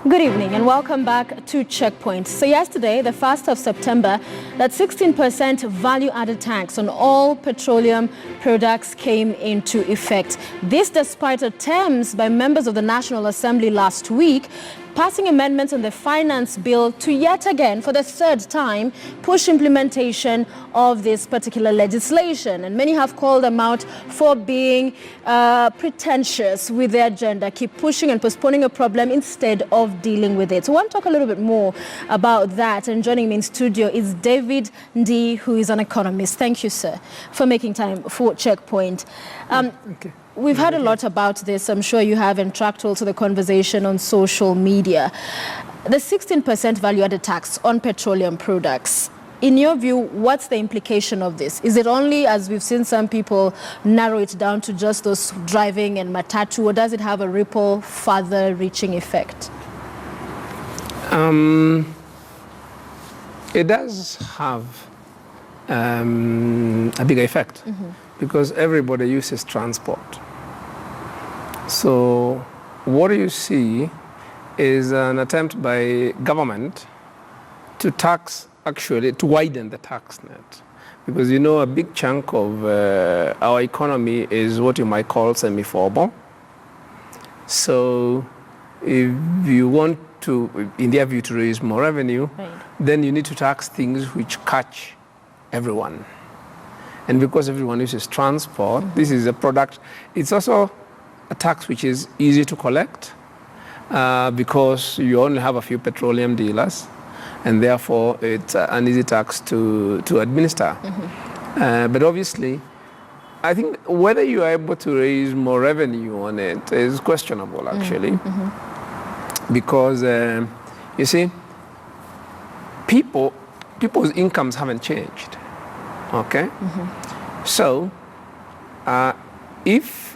Good evening and welcome back to Checkpoint. So yesterday, the 1st of September, that 16% value-added tax on all petroleum products came into effect. This despite attempts by members of the National Assembly last week passing amendments on the finance bill to yet again, for the third time, push implementation of this particular legislation. And many have called them out for being pretentious with their agenda, keep pushing and postponing a problem instead of dealing with it. So I want to talk a little bit more about that. And joining me in studio is David Ndii, who is an economist. Thank you, sir, for making time for Checkpoint. Okay. We've heard a lot about this. I'm sure you have, and tracked also the conversation on social media. The 16% value-added tax on petroleum products, in your view, what's the implication of this? Is it only, as we've seen some people narrow it down to just those driving and matatu, or does it have a ripple, further reaching effect? It does have a bigger effect because everybody uses transport. So what you see is an attempt by government to tax, actually, to widen the tax net. Because, you know, a big chunk of our economy is what you might call semi-formal. So if you want to, in their view, to raise more revenue, then you need to tax things which catch everyone. And because everyone uses transport, this is a product. It's also a tax which is easy to collect because you only have a few petroleum dealers, and therefore it's an easy tax to administer. But obviously, I think whether you are able to raise more revenue on it is questionable, actually, because you see, people's incomes haven't changed. Okay, so if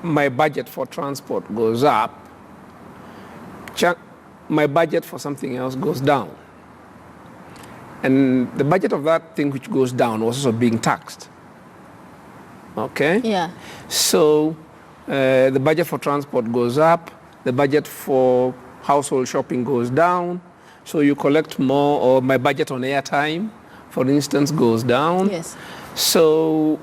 my budget for transport goes up, my budget for something else goes down. And the budget of that thing which goes down was also being taxed. Okay? Yeah. So the budget for transport goes up, the budget for household shopping goes down, so you collect more, or my budget on airtime, for instance, goes down. Yes. So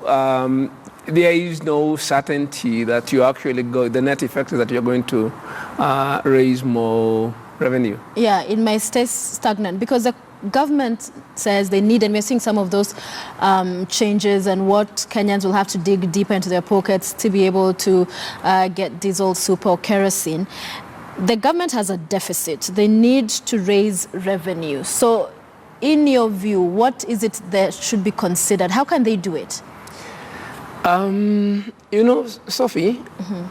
there is no certainty that you actually the net effect is that you're going to raise more revenue. Yeah, it may stay stagnant because the government says they need, and we're seeing some of those changes, and what Kenyans will have to dig deeper into their pockets to be able to get diesel, super, or kerosene. The government has a deficit. They need to raise revenue. So in your view, what is it that should be considered? How can they do it? You know, Sophie,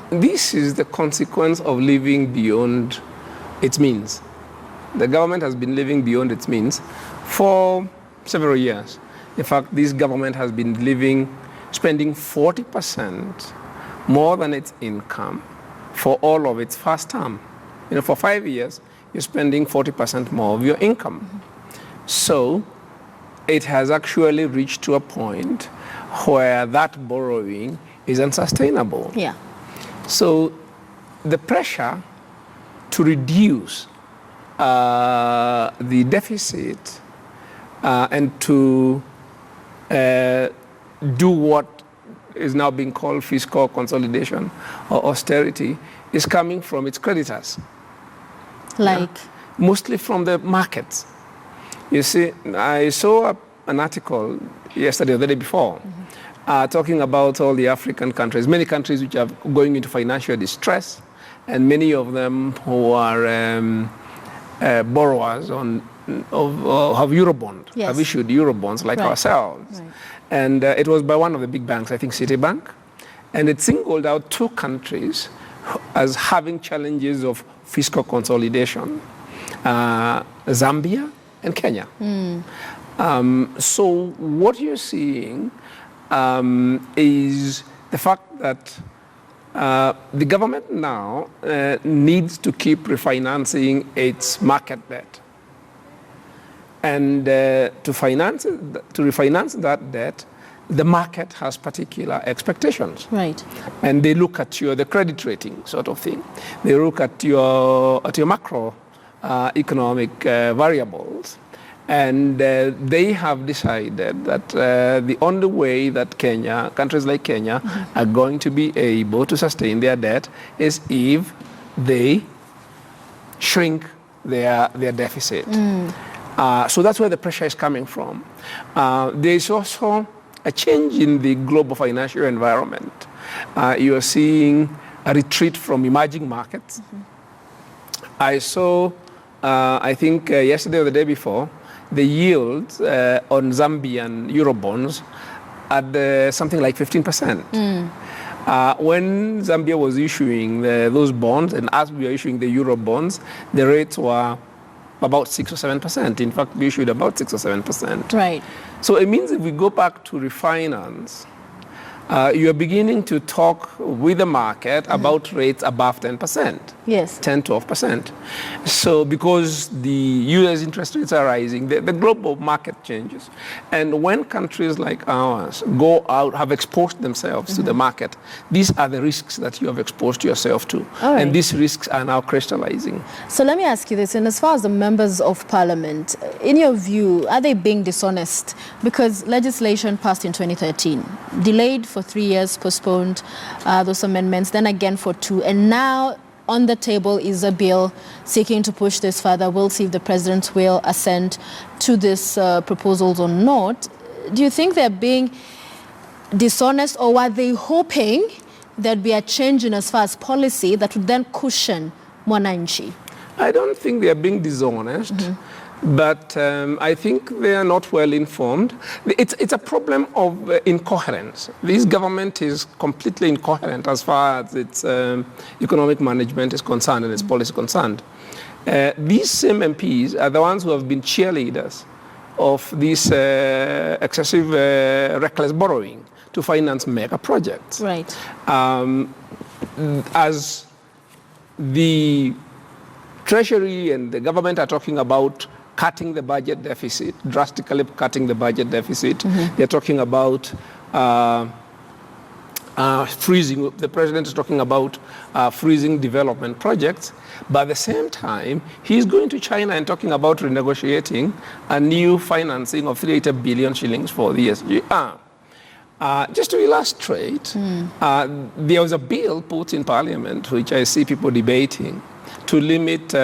this is the consequence of living beyond its means. The government has been living beyond its means for several years. In fact, this government has been spending 40% more than its income for all of its first term. You know, for 5 years, you're spending 40% more of your income. So it has actually reached to a point where that borrowing is unsustainable. Yeah. So the pressure to reduce the deficit and to do what is now being called fiscal consolidation or austerity is coming from its creditors. Like? Mostly from the markets. You see, I saw an article yesterday or the day before talking about all the African countries, many countries which are going into financial distress, and many of them who are borrowers have Eurobond, have issued Eurobonds like ourselves. Right. And it was by one of the big banks, I think Citibank, and it singled out two countries as having challenges of fiscal consolidation, Zambia and Kenya. So what you're seeing is the fact that the government now needs to keep refinancing its market debt. And to refinance that debt, the market has particular expectations. Right. And they look at the credit rating sort of thing. They look at your macro economic variables. And they have decided that the only way that countries like Kenya, are going to be able to sustain their debt is if they shrink their deficit. So that's where the pressure is coming from. There is also a change in the global financial environment. You are seeing a retreat from emerging markets. I saw, I think yesterday or the day before, the yields on Zambian Eurobonds at something like 15%. When Zambia was issuing those bonds, and as we are issuing the Eurobonds, the rates were about 6 or 7%. In fact, we issued about 6 or 7%. Right. So it means if we go back to refinance, you are beginning to talk with the market about rates above 10%. Yes. 10, 12%. So because the US interest rates are rising, the global market changes. And when countries like ours go out, have exposed themselves to the market, these are the risks that you have exposed yourself to. All right. And these risks are now crystallizing. So let me ask you this, and as far as the members of parliament, in your view, are they being dishonest? Because legislation passed in 2013, delayed for 3 years, postponed those amendments, then again for 2, and now on the table is a bill seeking to push this further. We'll see if the president will assent to these proposals or not. Do you think they're being dishonest, or were they hoping there'd be a change in as far as policy that would then cushion mwananchi? I don't think they're being dishonest. But I think they are not well informed. It's a problem of incoherence. This government is completely incoherent as far as its economic management is concerned and its policy concerned. These same MPs are the ones who have been cheerleaders of this excessive reckless borrowing to finance mega projects. Right. As the Treasury and the government are talking about cutting the budget deficit, drastically cutting the budget deficit. They're talking about freezing, the president is talking about freezing development projects, but at the same time, he's going to China and talking about renegotiating a new financing of 380 billion shillings for the SGR. Just to illustrate, there was a bill put in Parliament, which I see people debating, to limit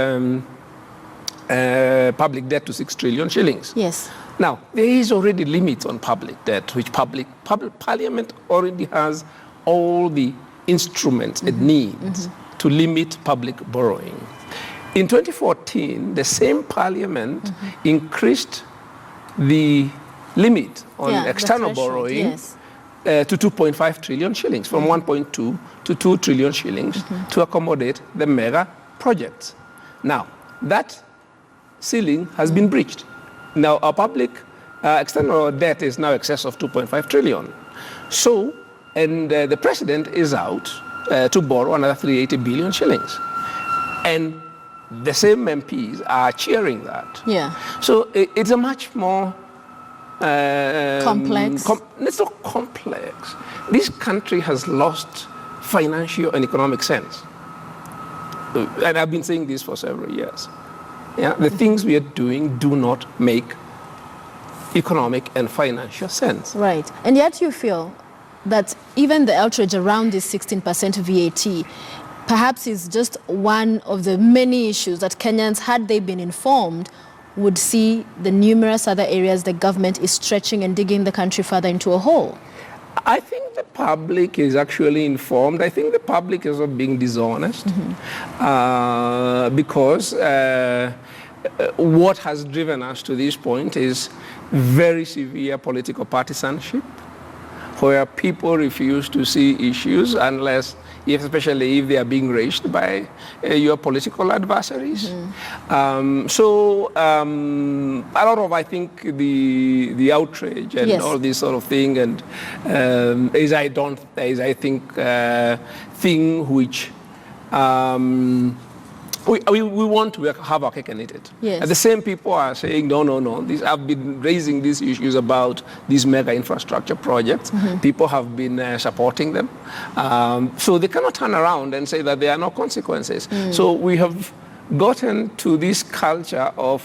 public debt to 6 trillion shillings. Yes. Now, there is already limits on public debt, which Parliament already has all the instruments it needs to limit public borrowing. In 2014, the same Parliament increased the limit on external borrowing to 2.5 trillion shillings, from 1.2 to 2 trillion shillings to accommodate the mega projects. Now, that ceiling has been breached. Now, our public external debt is now excess of 2.5 trillion. So, and the president is out to borrow another 380 billion shillings. And the same MPs are cheering that. Yeah. So it's a much more complex. It's not complex. This country has lost financial and economic sense. And I've been saying this for several years. Yeah, the things we are doing do not make economic and financial sense. Right. And yet you feel that even the outrage around this 16% VAT perhaps is just one of the many issues that Kenyans, had they been informed, would see the numerous other areas the government is stretching and digging the country further into a hole. I think the public is actually informed. I think the public is not being dishonest because what has driven us to this point is very severe political partisanship, where people refuse to see issues unless, especially if they are being raised by your political adversaries. So a lot of, I think, the outrage and all this sort of thing, and is I think thing which We want to have our cake and eat it. Yes. And the same people are saying, no. I've been raising these issues about these mega infrastructure projects. People have been supporting them. So they cannot turn around and say that there are no consequences. So we have gotten to this culture of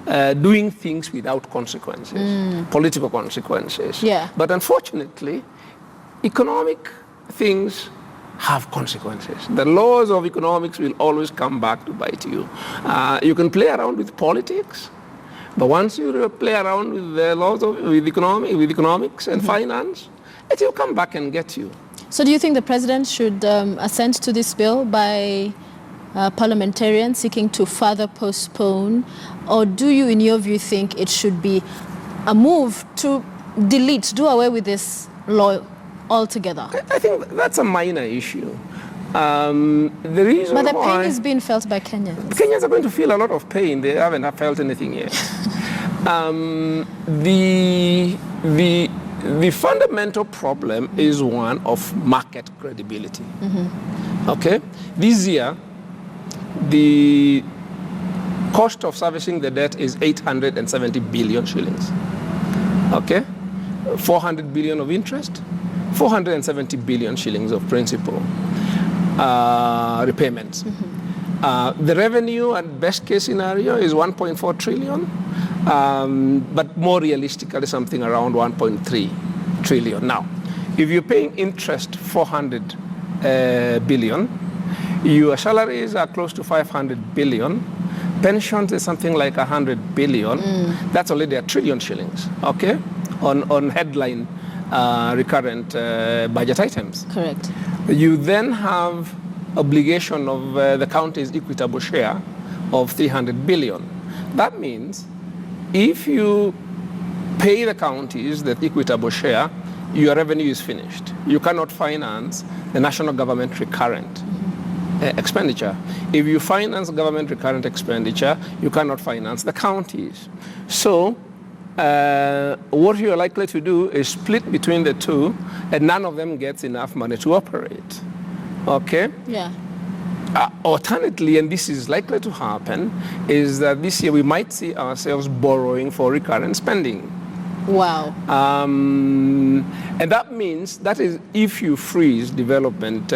doing things without consequences, political consequences. Yeah. But unfortunately, economic things have consequences. The laws of economics will always come back to bite you. You can play around with politics, but once you play around with the laws with economics and finance, it will come back and get you. So do you think the president should assent to this bill by parliamentarians seeking to further postpone, or do you, in your view, think it should be a move to do away with this law altogether? I think that's a minor issue. The reason But the why pain is being felt by Kenyans. Kenyans are going to feel a lot of pain. They haven't felt anything yet. The fundamental problem is one of market credibility. Okay? This year, the cost of servicing the debt is 870 billion shillings. Okay? 400 billion of interest, 470 billion shillings of principal repayments. The revenue at best case scenario is 1.4 trillion, but more realistically something around 1.3 trillion. Now, if you're paying interest 400 billion, your salaries are close to 500 billion, pensions is something like 100 billion, that's already 1 trillion shillings, okay, on headline recurrent budget items. Correct. You then have obligation of the county's equitable share of 300 billion. That means if you pay the counties the equitable share, your revenue is finished. You cannot finance the national government recurrent expenditure. If you finance government recurrent expenditure, you cannot finance the counties. So what you're likely to do is split between the two, and none of them gets enough money to operate. Okay? Yeah. Alternately, and this is likely to happen, is that this year we might see ourselves borrowing for recurrent spending. Wow. And that means that is if you freeze development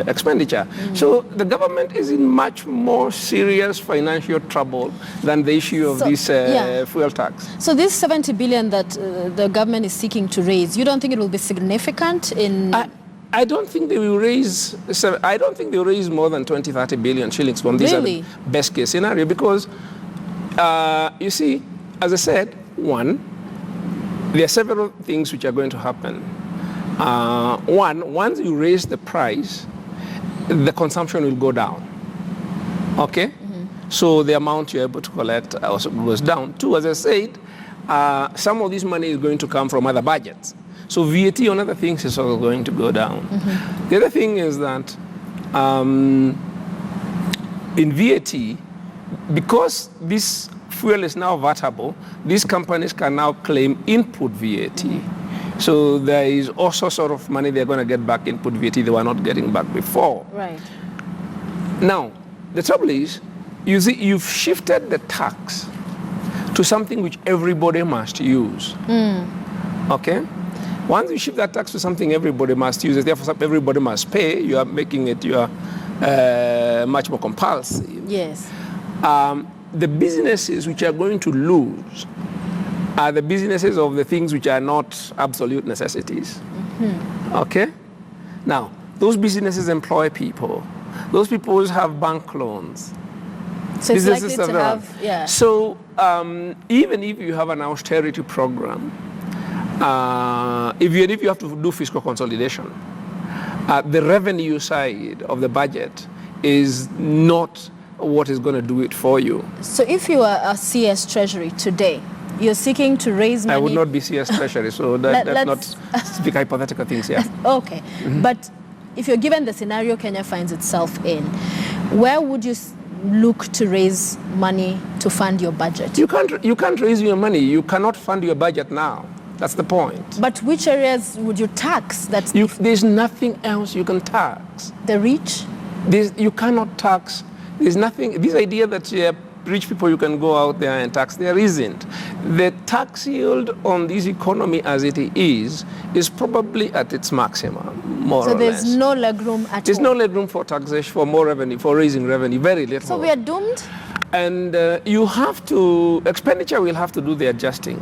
expenditure. So the government is in much more serious financial trouble than the issue of this fuel tax. So this 70 billion that the government is seeking to raise, you don't think it will be significant in... I don't think they will raise. I don't think they will raise more than 20-30 billion shillings from this best case scenario, because you see, as I said, one, there are several things which are going to happen. One, once you raise the price, the consumption will go down. Okay, so the amount you're able to collect also goes down. Two, as I said, some of this money is going to come from other budgets. So VAT on other things is also going to go down. The other thing is that in VAT, because this fuel is now VATable, these companies can now claim input VAT. So there is also sort of money they're going to get back input VAT they were not getting back before. Right. Now, the trouble is, you see, you've shifted the tax to something which everybody must use. Okay? Once you shift that tax to something everybody must use, therefore everybody must pay, you are making it much more compulsive. Yes. The businesses which are going to lose are the businesses of the things which are not absolute necessities. Okay? Now, those businesses employ people. Those people have bank loans. So it's likely to have, yeah. So even if you have an austerity program, if you have to do fiscal consolidation, the revenue side of the budget is not what is going to do it for you. So if you are a CS Treasury today, you're seeking to raise money... I would not be CS Treasury, so let's not speak hypothetical things here. Okay, but if you're given the scenario Kenya finds itself in, where would you look to raise money to fund your budget? You can't raise your money. You cannot fund your budget now. That's the point. But which areas would you tax? There's nothing else you can tax. The rich? You cannot tax There's nothing, this idea that rich people, you can go out there and tax, there isn't. The tax yield on this economy as it is probably at its maximum, more or less. So there's no legroom at all? There's no legroom for taxation, for more revenue, for raising revenue, very little. So we are doomed? And you have to, expenditure will have to do the adjusting.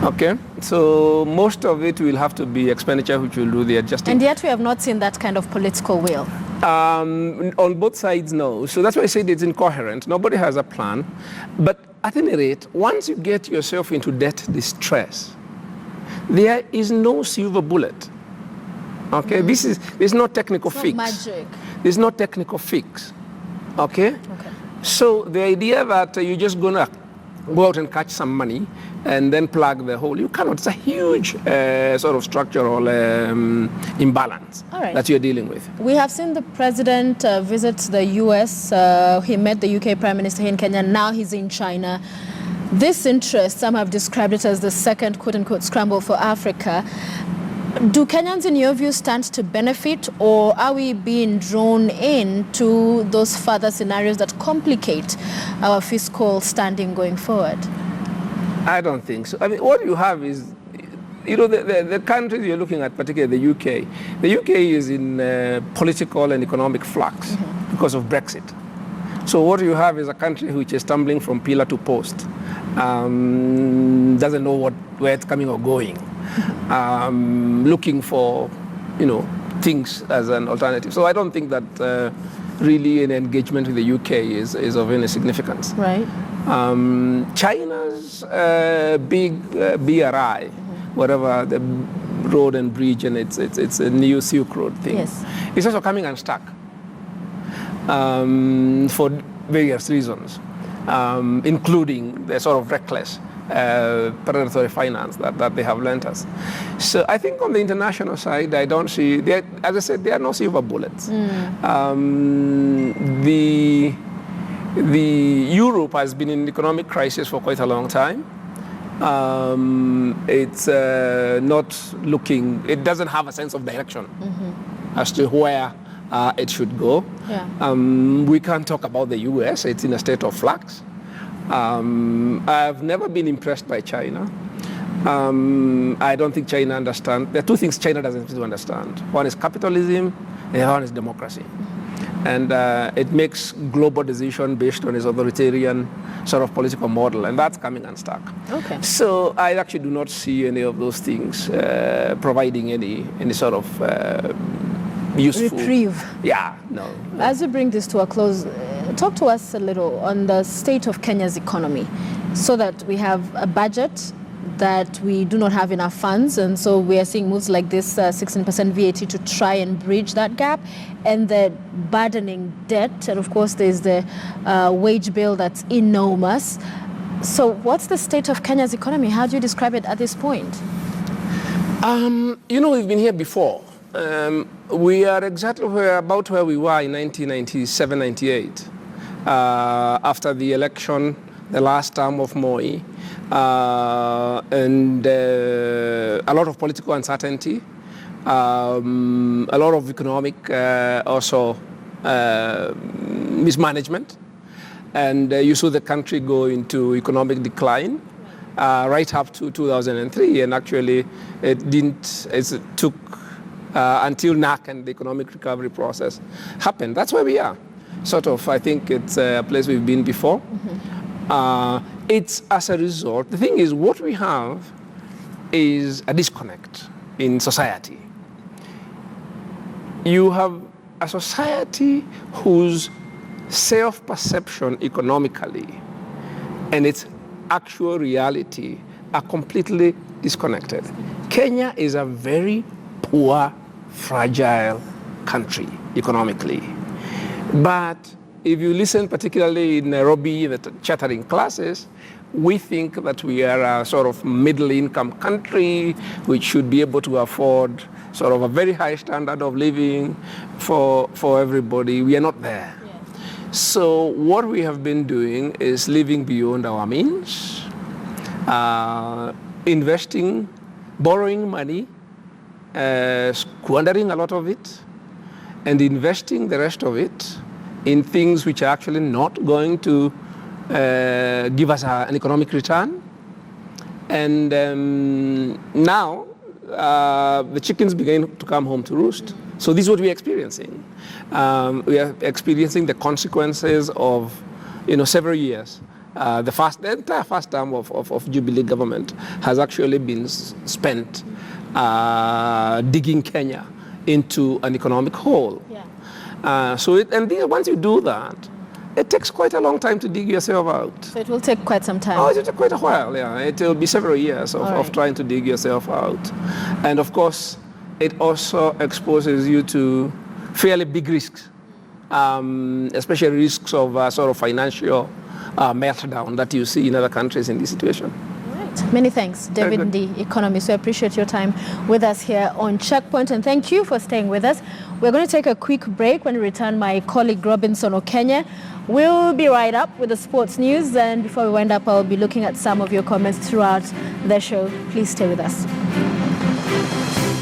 Okay, so most of it will have to be expenditure which will do the adjusting. And yet we have not seen that kind of political will. On both sides, no. So that's why I said it's incoherent. Nobody has a plan. But at any rate, once you get yourself into debt distress, there is no silver bullet. Okay, there's no technical fix. Magic. There's no technical fix. Okay? So the idea that you're just going to go out and catch some money and then plug the hole, you cannot. It's a huge sort of structural imbalance that you're dealing with. We have seen the president visit the US. He met the UK Prime Minister here in Kenya. Now he's in China. This interest, some have described it as the second quote-unquote scramble for Africa. Do Kenyans, in your view, stand to benefit, or are we being drawn into those further scenarios that complicate our fiscal standing going forward? I don't think so. I mean, what you have is, you know, the countries you're looking at, particularly the UK. The UK is in political and economic flux because of Brexit. So what you have is a country which is stumbling from pillar to post, doesn't know where it's coming or going. Looking for, you know, things as an alternative. So I don't think that really an engagement with the UK is of any significance. Right. China's big BRI, whatever, the road and bridge, and it's a new Silk Road thing. Yes. It's also coming unstuck for various reasons, including the sort of reckless predatory finance that they have lent us. So I think on the international side, I don't see, as I said, there are no silver bullets. The Europe has been in economic crisis for quite a long time. It's not looking, it doesn't have a sense of direction as to where it should go. Yeah. We can't talk about the US, it's in a state of flux. I've never been impressed by China. I don't think China understands. There are two things China doesn't seem to understand. One is capitalism, and the other one is democracy. And it makes global decision based on its authoritarian sort of political model, and that's coming unstuck. Okay. So I actually do not see any of those things providing any sort of useful reprieve. Yeah, no. As we bring this to a close, talk to us a little on the state of Kenya's economy, so that we have a budget that we do not have enough funds, and so we are seeing moves like this 16% VAT to try and bridge that gap, and the burdening debt, and of course there's the wage bill that's enormous. So what's the state of Kenya's economy? How do you describe it at this point? You know, we've been here before. We are exactly about where we were in 1997-98, after the election, the last term of Moi, and a lot of political uncertainty, a lot of economic also mismanagement, and you saw the country go into economic decline right up to 2003, and actually it took until NAC and the economic recovery process happened. That's where we are. Sort of, I think it's a place we've been before. It's as a result, the thing is, what we have is a disconnect in society. You have a society whose self-perception economically and its actual reality are completely disconnected. Kenya is a very poor, fragile country economically. But if you listen particularly in Nairobi, the chattering classes, we think that we are a sort of middle-income country which should be able to afford sort of a very high standard of living for everybody. We are not there. Yes. So what we have been doing is living beyond our means, investing, borrowing money, squandering a lot of it, and investing the rest of it in things which are actually not going to give us an economic return. And now the chickens begin to come home to roost. So this is what we're experiencing. We are experiencing the consequences of several years. The entire first term of Jubilee government has actually been spent digging Kenya into an economic hole. Yeah. Once you do that, it takes quite a long time to dig yourself out. So it will take quite some time. Oh, it will take quite a while, yeah. It will be several years of trying to dig yourself out. And of course, it also exposes you to fairly big risks, especially risks of sort of financial meltdown that you see in other countries in this situation. Right. Many thanks, David Ndii, Economist. We appreciate your time with us here on Checkpoint, and thank you for staying with us. We're going to take a quick break. When we return, my colleague Robinson Okenya will be right up with the sports news, and before we wind up, I'll be looking at some of your comments throughout the show. Please stay with us.